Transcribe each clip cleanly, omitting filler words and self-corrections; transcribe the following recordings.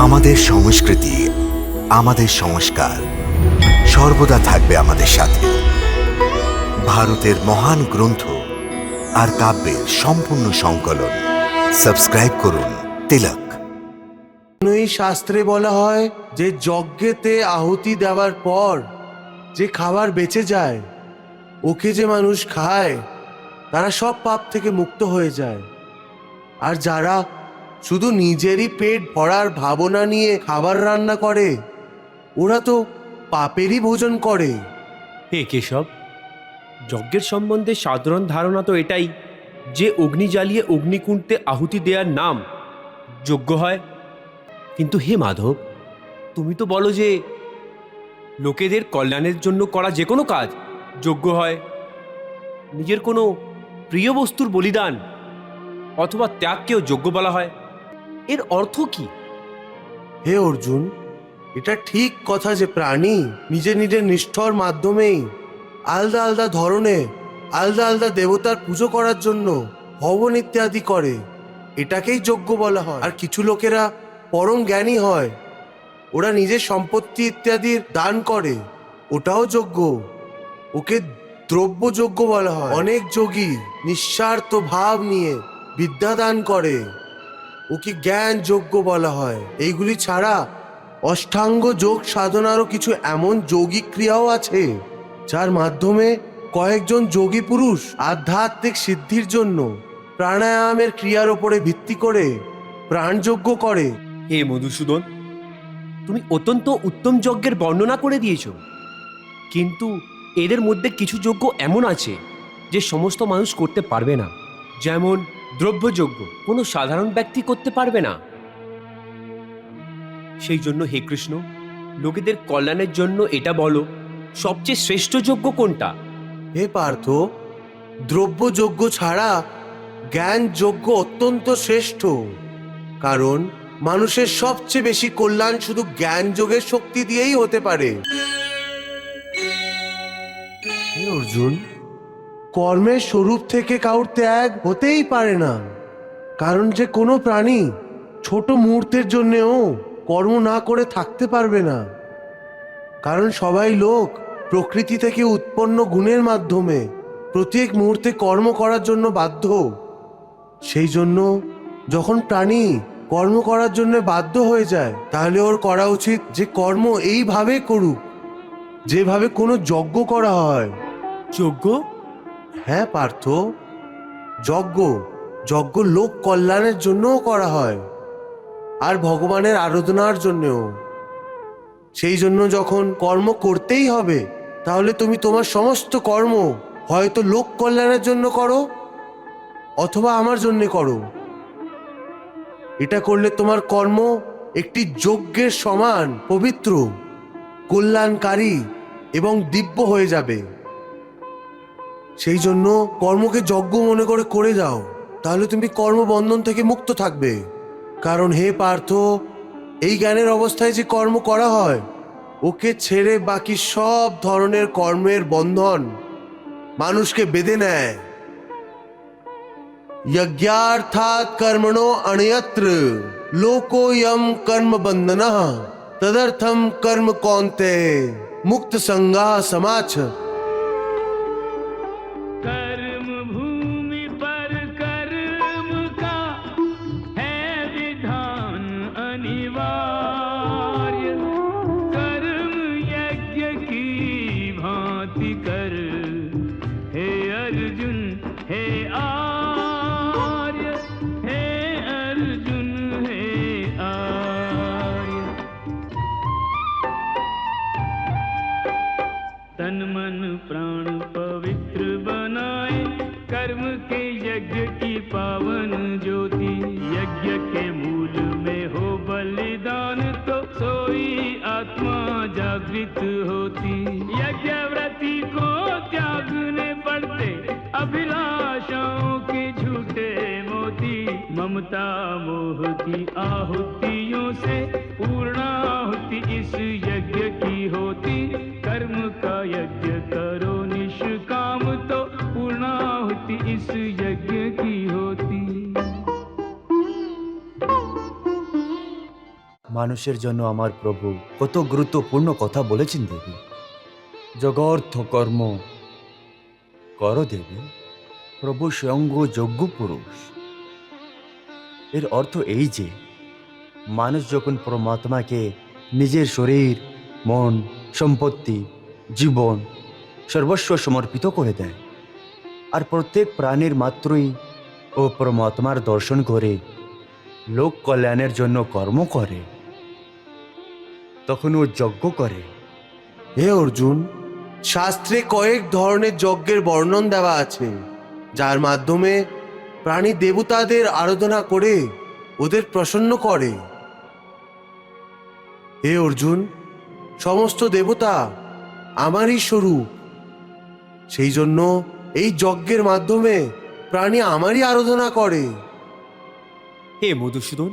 আমাদের সংস্কৃতি, আমাদের সংস্কার সর্বদা থাকবে আমাদের সাথে। ভারতের মহান গ্রন্থ আর কাব্যের সম্পূর্ণ সংকলন। সাবস্ক্রাইব করুন তিলক। এই শাস্ত্রে বলা হয় যে যজ্ঞেতে আহুতি দেওয়ার পর যে খাবার বেঁচে যায়, ওকে যে মানুষ খায় তারা সব পাপ থেকে মুক্ত হয়ে যায়। আর যারা শুধু নিজেরই পেট ভরার ভাবনা নিয়ে খাবার রান্না করে, ওরা তো পাপেরই ভোজন করে। হে কেশব, যজ্ঞের সম্বন্ধে সাধারণ ধারণা তো এটাই যে অগ্নি জ্বালিয়ে অগ্নিকুণ্ডে আহুতি দেওয়ার নাম যজ্ঞ হয়। কিন্তু হে মাধব, তুমি তো বলো যে লোকেদের কল্যাণের জন্য করা যে কোনো কাজ যজ্ঞ হয়। নিজের কোনো প্রিয় বস্তুর বলিদান অথবা ত্যাগকেও যজ্ঞ বলা হয়। এর অর্থ কি? হে অর্জুন, এটা ঠিক কথা যে প্রাণী নিজের নিজের নিষ্ঠর মাধ্যমেই আলাদা আলাদা ধরনে আলাদা আলাদা দেবতার পুজো করার জন্য হবন ইত্যাদি করে, এটাকেই যজ্ঞ বলা হয়। আর কিছু লোকেরা পরম জ্ঞানী হয়, ওরা নিজের সম্পত্তি ইত্যাদির দান করে, ওটাও যজ্ঞ। ওকে দ্রব্য যজ্ঞ বলা হয়। অনেক যোগী নিঃস্বার্থ ভাব নিয়ে বিদ্যা দান করে, ওকে জ্ঞান যজ্ঞ বলা হয়। এইগুলি ছাড়া অষ্টাঙ্গ যোগ সাধনারও কিছু এমন যৌগিক ক্রিয়াও আছে যার মাধ্যমে কয়েকজন যোগী পুরুষ আধ্যাত্মিক সিদ্ধির জন্য প্রাণায়ামের ক্রিয়ার ওপরে ভিত্তি করে প্রাণযজ্ঞ করে। হে মধুসূদন, তুমি অত্যন্ত উত্তম যজ্ঞের বর্ণনা করে দিয়েছ, কিন্তু এদের মধ্যে কিছু যজ্ঞ এমন আছে যে সমস্ত মানুষ করতে পারবে না। যেমন দ্রব্যযজ্ঞ কোনো সাধারণ ব্যক্তি করতে পারবে না। সেই জন্য হে কৃষ্ণ, লোকেদের কল্যাণের জন্য এটা বলো, সবচেয়ে শ্রেষ্ঠ যজ্ঞ কোনটা? হে পার্থ, দ্রব্যযজ্ঞ ছাড়া জ্ঞান যজ্ঞ অত্যন্ত শ্রেষ্ঠ, কারণ মানুষের সবচেয়ে বেশি কল্যাণ শুধু জ্ঞান যোগের শক্তি দিয়েই হতে পারে। হে অর্জুন, কর্মের স্বরূপ থেকে কাউর ত্যাগ হতেই পারে না, কারণ যে কোনো প্রাণী ছোট মুহূর্তের জন্যেও কর্ম না করে থাকতে পারবে না। কারণ সবাই লোক প্রকৃতি থেকে উৎপন্ন গুণের মাধ্যমে প্রত্যেক মুহূর্তে কর্ম করার জন্য বাধ্য। সেই জন্য যখন প্রাণী কর্ম করার জন্য বাধ্য হয়ে যায়, তাহলে ওর করা উচিত যে কর্ম এইভাবে করুক যেভাবে কোনো যজ্ঞ করা হয়। যজ্ঞ? হ্যাঁ পার্থ, যজ্ঞ যজ্ঞ লোক কল্যাণের জন্যও করা হয়, আর ভগবানের আরাধনার জন্যও। সেই জন্য যখন কর্ম করতেই হবে, তাহলে তুমি তোমার সমস্ত কর্ম হয়তো লোক কল্যাণের জন্য করো অথবা আমার জন্য করো। এটা করলে তোমার কর্ম একটি যজ্ঞের সমান পবিত্র, কল্যাণকারী এবং দিব্য হয়ে যাবে। সেই জন্য কর্মকে যজ্ঞ মনে করে করে যাও, তাহলে তুমি কর্মবন্ধন থেকে মুক্ত থাকবে। কারণ হে পার্থ, এই জ্ঞানের অবস্থায় যে কর্ম করা হয়, ওকে ছেড়ে বাকি সব ধরনের কর্মের বন্ধন মানুষকে বেঁধে নেয়। यज्ञार्थात् कर्मणो अन्यत्र लोकोऽयं कर्म बन्धनः तदर्थं कर्म कौन्तेय मुक्त संगाः समाच। कर्म भूमि पर कर्म का है विधान अनिवार्य। कर्म यज्ञ की भांति कर, हे अर्जुन हे आर्य, हे अर्जुन हे आर्य। तन मन प्राण पवित्र बनाए, कर्म के यज्ञ की पावन ज्योति। यज्ञ के मूल में हो बलिदान, तो सोई आत्मा जागृत होती। यज्ञ व्रति को त्यागने पड़ते अभिलाषाओं के झूठे मोती। ममता मोह की आहुतियों से पूर्णाहुति इस यज्ञ की होती। कर्म का यज्ञ करो निष्काम, तो पूर्णाहुति इस यज्ञ की होती। মানুষের জন্য আমার প্রভু কত গুরুত্বপূর্ণ কথা বলেছেন দেবী। জগর্থ কর্ম কর দেবী, প্রভু স্বয়ং যজ্ঞ পুরুষ। এর অর্থ এই যে মানুষ যখন পরমাত্মাকে নিজের শরীর, মন, সম্পত্তি, জীবন সর্বস্ব সমর্পিত করে দেয় আর প্রত্যেক প্রাণীর মাত্রই ও পরমাত্মার দর্শন করে লোক কল্যাণের জন্য কর্ম করে, তখন ও যজ্ঞ করে। হে অর্জুন, শাস্ত্রে কয়েক ধরনের যজ্ঞের বর্ণন দেওয়া আছে, যার মাধ্যমে প্রাণী দেবতাদের আরাধনা করে ওদের প্রসন্ন করে। হে অর্জুন, সমস্ত দেবতা আমারই স্বরূপ, সেই জন্য এই যজ্ঞের মাধ্যমে প্রাণী আমারই আরাধনা করে। হে মধুসূদন,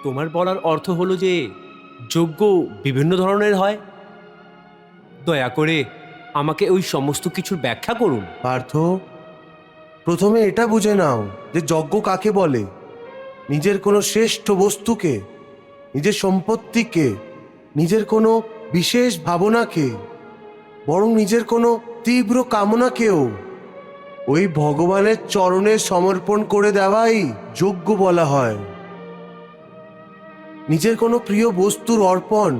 তোমার বলার অর্থ হলো যে যজ্ঞ বিভিন্ন ধরনের হয়। দয়া করে আমাকে ওই সমস্ত কিছুর ব্যাখ্যা করুন। পার্থ, প্রথমে এটা বুঝে নাও যে যজ্ঞ কাকে বলে। নিজের কোনো শ্রেষ্ঠ বস্তুকে, নিজের সম্পত্তিকে, নিজের কোনো বিশেষ ভাবনাকে, বরং নিজের কোনো তীব্র কামনাকেও ওই ভগবানের চরণে সমর্পণ করে দেওয়াই যজ্ঞ বলা হয়। নিজের কোনো প্রিয় বস্তুর অর্পণ,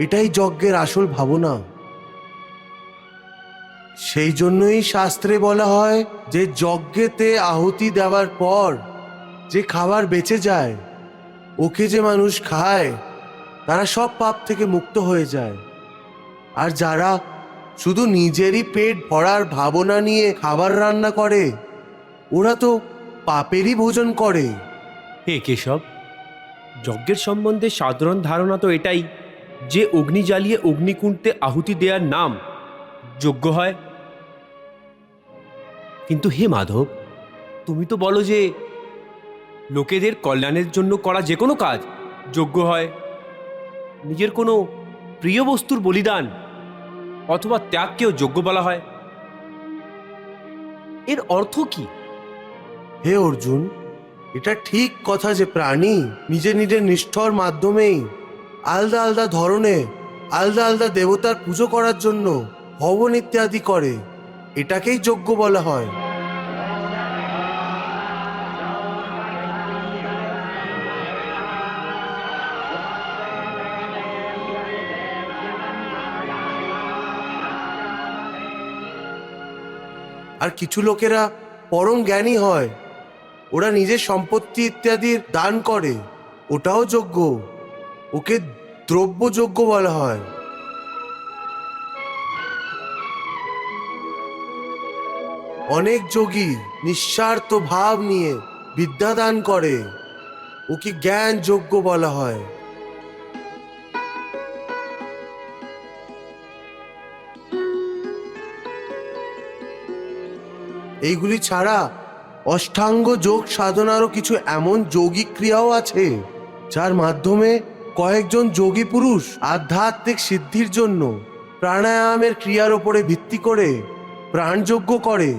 এটাই যজ্ঞের আসল ভাবনা। সেই জন্যই শাস্ত্রে বলা হয় যে যজ্ঞেতে আহুতি দেওয়ার পর যে খাবার বেঁচে যায়, ওকে যে মানুষ খায় তারা সব পাপ থেকে মুক্ত হয়ে যায়। আর যারা শুধু নিজেরই পেট ভরার ভাবনা নিয়ে খাবার রান্না করে, ওরা তো পাপেরই ভোজন করে। হে কেশব, যজ্ঞের সম্বন্ধে সাধারণ ধারণা তো এটাই যে অগ্নি জ্বালিয়ে অগ্নিকুণ্ডে আহুতি দেওয়ার নাম যজ্ঞ হয়। কিন্তু হে মাধব, তুমি তো বলো যে লোকেদের কল্যাণের জন্য করা যে কোনো কাজ যজ্ঞ হয়। নিজের কোনো প্রিয় বস্তুর বলিদান অথবা ত্যাগকেও যজ্ঞ বলা হয়। এর অর্থ কি? হে অর্জুন, এটা ঠিক কথা যে প্রাণী নিজের নিজের নিষ্ঠর মাধ্যমেই আলাদা আলাদা ধরনে আলাদা আলাদা দেবতার পুজো করার জন্য হবন ইত্যাদি করে, এটাকেই যজ্ঞ বলা হয়। আর কিছু লোকেরা পরম জ্ঞানী হয়, ওরা নিজের সম্পত্তি ইত্যাদির দান করে, ওটাও যজ্ঞ, ওকে দ্রব্যযজ্ঞ বলা হয়। অনেক যোগী নিঃস্বার্থ ভাব নিয়ে বিদ্যা দান করে, ওকে জ্ঞান যজ্ঞ বলা হয়। এইগুলি ছাড়া অষ্টাঙ্গ যোগ সাধনারও কিছু এমন যৌগিক ক্রিয়াও আছে, যার মাধ্যমে কয়েকজন যোগী পুরুষ আধ্যাত্মিক সিদ্ধির জন্য প্রাণায়ামের ক্রিয়ার ওপরে ভিত্তি করে প্রাণযজ্ঞ করে।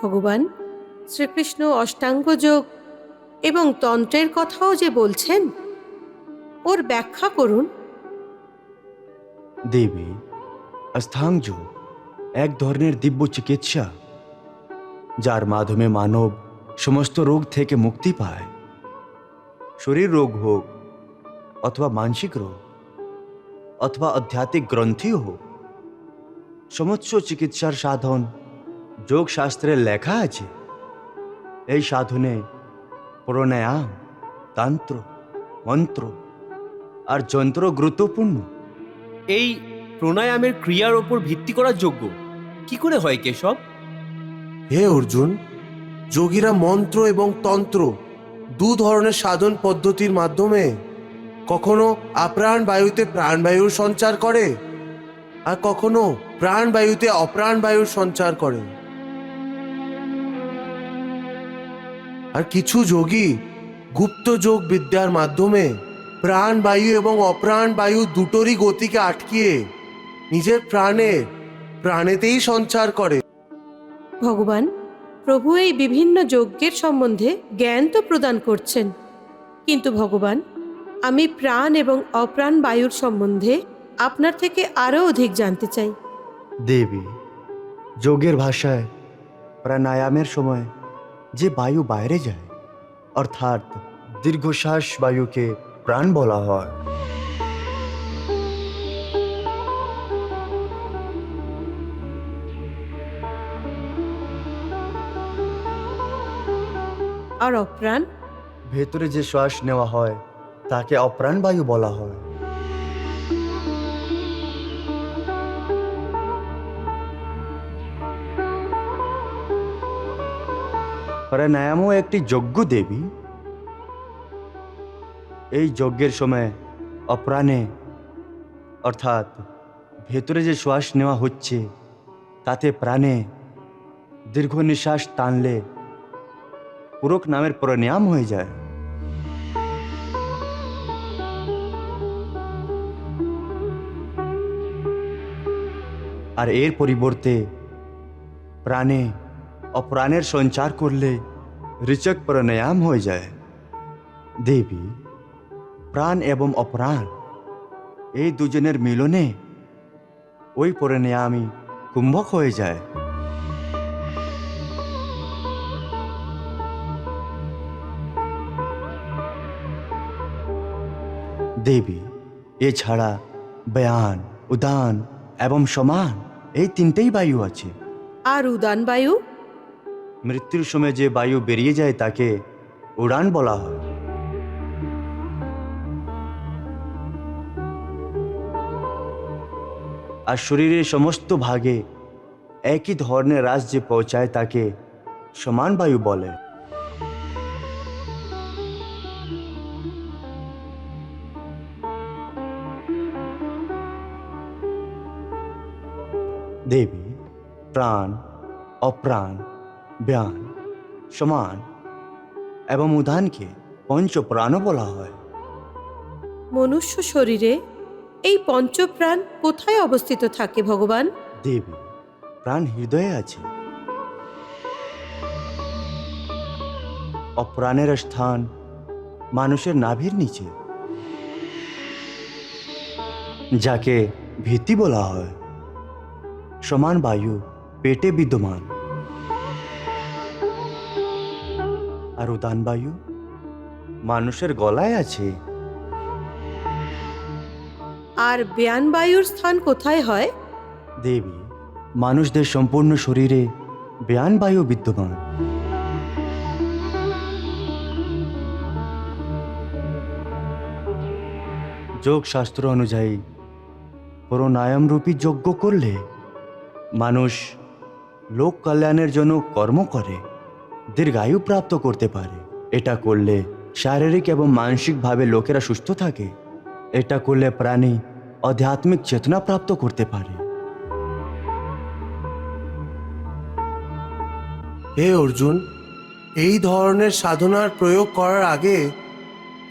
ভগবান শ্রীকৃষ্ণ অষ্টাঙ্গ যোগ এবং তন্ত্রের কথাও যে বলছেন, ওর ব্যাখ্যা করুন। দেবী, অষ্টাঙ্গ যোগ এক ধরনের দিব্য চিকিৎসা, যার মাধ্যমে মানব সমস্ত রোগ থেকে মুক্তি পায়। শরীর রোগ হোক অথবা মানসিক রোগ অথবা আধ্যাত্মিক গ্রন্থিও হোক, সমস্ত চিকিৎসার সাধন যোগ শাস্ত্রে লেখা আছে। এই সাধনে প্রাণায়াম, তন্ত্র, মন্ত্র আর যন্ত্র গুরুত্বপূর্ণ। এই প্রাণায়ামের ক্রিয়ার ওপর ভিত্তি করা যজ্ঞ কি করে হয় কেশব? হে অর্জুন, যোগীরা মন্ত্র এবং তন্ত্র দু ধরনের সাধন পদ্ধতির মাধ্যমে কখনো আপ্রাণ বায়ুতে প্রাণবায়ুর সঞ্চার করে আর কখনো প্রাণবায়ুতে অপ্রাণ বায়ুর সঞ্চার করে। আর কিছু যোগী গুপ্ত যোগ বিদ্যার মাধ্যমে প্রাণবায়ু এবং অপ্রাণ বায়ু দুটোরই গতিকে আটকিয়ে নিজের প্রাণেতেই সঞ্চার করে। ভগবান, প্রভু এই বিভিন্ন যজ্ঞের সম্বন্ধে জ্ঞান তো প্রদান করছেন, কিন্তু ভগবান আমি প্রাণ এবং অপ্রাণ বায়ুর সম্বন্ধে আপনার থেকে আরও অধিক জানতে চাই। দেবী, যোগের ভাষায় প্রাণায়ামের সময় যে বায়ু বাইরে যায় অর্থাৎ দীর্ঘশ্বাস বায়ুকে প্রাণ বলা হয়। আর অপ্রাণ? ভেতরে যে শ্বাস নেওয়া হয় তাকে অপ্রাণ বায়ু বলা হয়। প্রাণায়ামও একটি যজ্ঞ দেবী। এই যজ্ঞের সময় অপ্রাণে অর্থাৎ ভেতরে যে শ্বাস নেওয়া হচ্ছে তাতে প্রাণে দীর্ঘ নিঃশ্বাস টানলে পুরক নামের প্রাণায়াম হয়ে যায়। আর এর পরিবর্তে প্রাণে অপ্রাণের সঞ্চার করলে ঋচক প্রাণায়াম হয়ে যায়। দেবী, প্রাণ এবং অপ্রাণ এই দুজনের মিলনে ওই প্রাণায়ামই কুম্ভক হয়ে যায়। দেবী, এছাড়া ব্যান, উদান এবং সমান এই তিনটেই বায়ু আছে। আর উদান বায়ু? মৃত্যুর সময় যে বায়ু বেরিয়ে যায় তাকে উড়ান বলা হয়। আর শরীরের সমস্ত ভাগে একই ধরনের রাস যে পৌঁছায় তাকে সমান বায়ু বলে। দেবী, প্রাণ, অপ্রাণ, ব্যান, সমান এবং উদানকে পঞ্চপ্রাণও বলা হয়। মনুষ্য শরীরে এই পঞ্চপ্রাণ কোথায় অবস্থিত থাকে ভগবান? দেবী, প্রাণ হৃদয়ে আছে। অপ্রাণের স্থান মানুষের নাভির নিচে, যাকে ভিত্তি বলা হয়। সমান বায়ু পেটে বিদ্যমান আর উদান বায়ু মানুষের গলায় আছে। আর ব্যান বায়ুর স্থান কোথায় হয়? দেবী, মানুষদের সম্পূর্ণ শরীরে ব্যান বায়ু বিদ্যমান। যোগ শাস্ত্র অনুযায়ী প্রাণায়াম রূপী যজ্ঞ করলে মানুষ লোক কল্যাণের জন্য কর্ম করে দীর্ঘায়ু প্রাপ্ত করতে পারে। এটা করলে শারীরিক এবং মানসিকভাবে লোকেরা সুস্থ থাকে। এটা করলে প্রাণী আধ্যাত্মিক চেতনা প্রাপ্ত করতে পারে। হে অর্জুন, এই ধরনের সাধনার প্রয়োগ করার আগে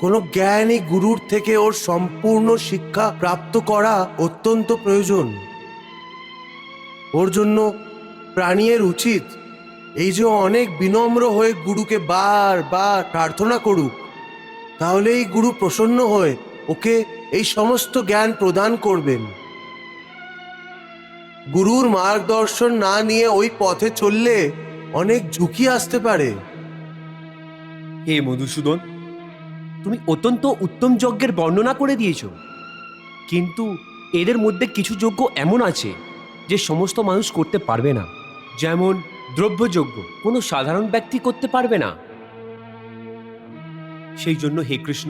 কোনো জ্ঞানী গুরুর থেকে ওর সম্পূর্ণ শিক্ষা প্রাপ্ত করা অত্যন্ত প্রয়োজন। ওর জন্য প্রাণীর উচিত এই যে অনেক বিনম্র হয়ে গুরুকে বারবার প্রার্থনা করুক, তাহলে এই গুরু প্রসন্ন হয়ে ওকে এই সমস্ত জ্ঞান প্রদান করবেন। গুরুর মার্গদর্শন না নিয়ে ওই পথে চললে অনেক ঝুঁকি আসতে পারে। হে মধুসূদন, তুমি অত্যন্ত উত্তম যজ্ঞের বর্ণনা করে দিয়েছ, কিন্তু এদের মধ্যে কিছু যজ্ঞ এমন আছে যে সমস্ত মানুষ করতে পারবে না। যেমন দ্রব্যযজ্ঞ কোনো সাধারণ ব্যক্তি করতে পারবে না। সেই জন্য হে কৃষ্ণ,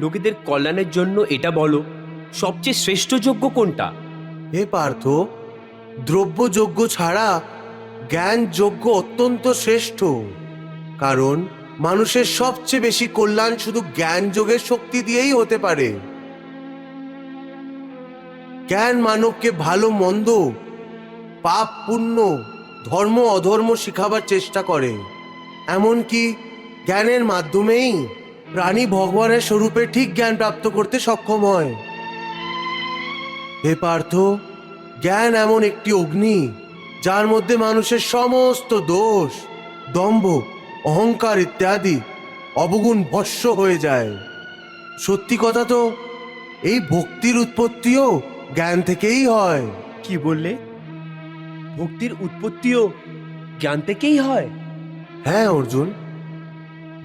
লোকেদের কল্যাণের জন্য এটা বলো, সবচেয়ে শ্রেষ্ঠ যজ্ঞ কোনটা? হে পার্থ, দ্রব্যযজ্ঞ ছাড়া জ্ঞান যজ্ঞ অত্যন্ত শ্রেষ্ঠ। কারণ মানুষের সবচেয়ে বেশি কল্যাণ শুধু জ্ঞান যোগের শক্তি দিয়েই হতে পারে। জ্ঞান মানবকে ভালো মন্দ, পাপ পুণ্য, ধর্ম অধর্ম শিখাবার চেষ্টা করে। এমনকি জ্ঞানের মাধ্যমেই প্রাণী ভগবানের স্বরূপে ঠিক জ্ঞান প্রাপ্ত করতে সক্ষম হয়। হে পার্থ, জ্ঞান এমন একটি অগ্নি যার মধ্যে মানুষের সমস্ত দোষ, দম্ভ, অহংকার ইত্যাদি অবগুণ ভস্ম হয়ে যায়। সত্যি কথা তো এই ভক্তির উৎপত্তিও জ্ঞান থেকেই হয়। কি বললে? ভক্তির উৎপত্তিও জ্ঞান থেকেই হয়? হ্যাঁ অর্জুন,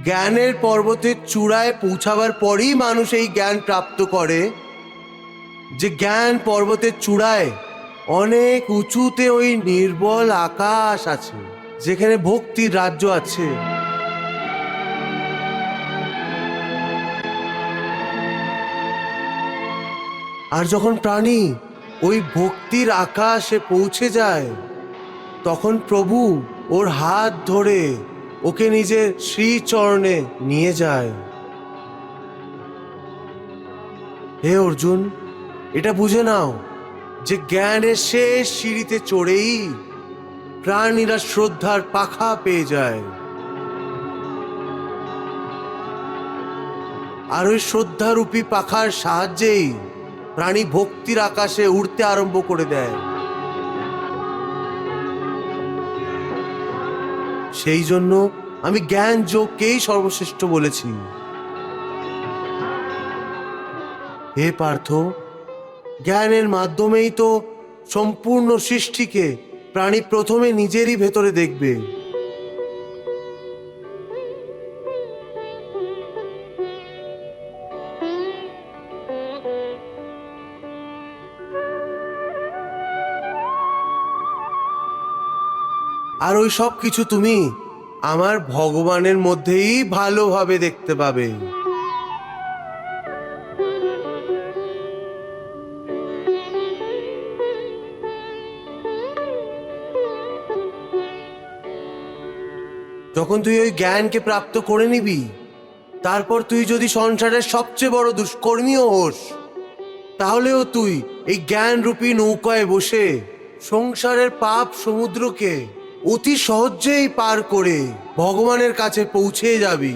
জ্ঞানের পর্বতের চূড়ায় পৌঁছাবার পরই মানুষ এই জ্ঞান প্রাপ্ত করে যে জ্ঞান পর্বতের চূড়ায় অনেক উঁচুতে ওই নির্বল আকাশ আছে, যেখানে ভক্তির রাজ্য আছে। আর যখন প্রাণী ওই ভক্তির আকাশে পৌঁছে যায়, তখন প্রভু ওর হাত ধরে ওকে নিজের শ্রীচরণে নিয়ে যায়। হে অর্জুন, এটা বুঝে নাও যে জ্ঞানের শেষ সিঁড়িতে চড়েই প্রাণীরা শ্রদ্ধার পাখা পেয়ে যায়। আর ওই শ্রদ্ধারূপী পাখার সাহায্যেই প্রাণী ভক্তির আকাশে উড়তে আরম্ভ করে দেয়। সেই জন্য আমি জ্ঞান যোগকেই সর্বশ্রেষ্ঠ বলেছি। হে পার্থ, জ্ঞানের মাধ্যমেই তো সম্পূর্ণ সৃষ্টিকে প্রাণী প্রথমে নিজেরই ভেতরে দেখবে। আর ওই সব কিছু তুমি আমার ভগবানের মধ্যেই ভালোভাবে দেখতে পাবে। যখন তুই ওই জ্ঞানকে প্রাপ্ত করে নিবি, তারপর তুই যদি সংসারের সবচেয়ে বড় দুষ্কর্মীও হোস, তাহলেও তুই এই জ্ঞানরূপী নৌকায় বসে সংসারের পাপ সমুদ্রকে অতি সহজেই পার করে ভগবানের কাছে পৌঁছে যাবি।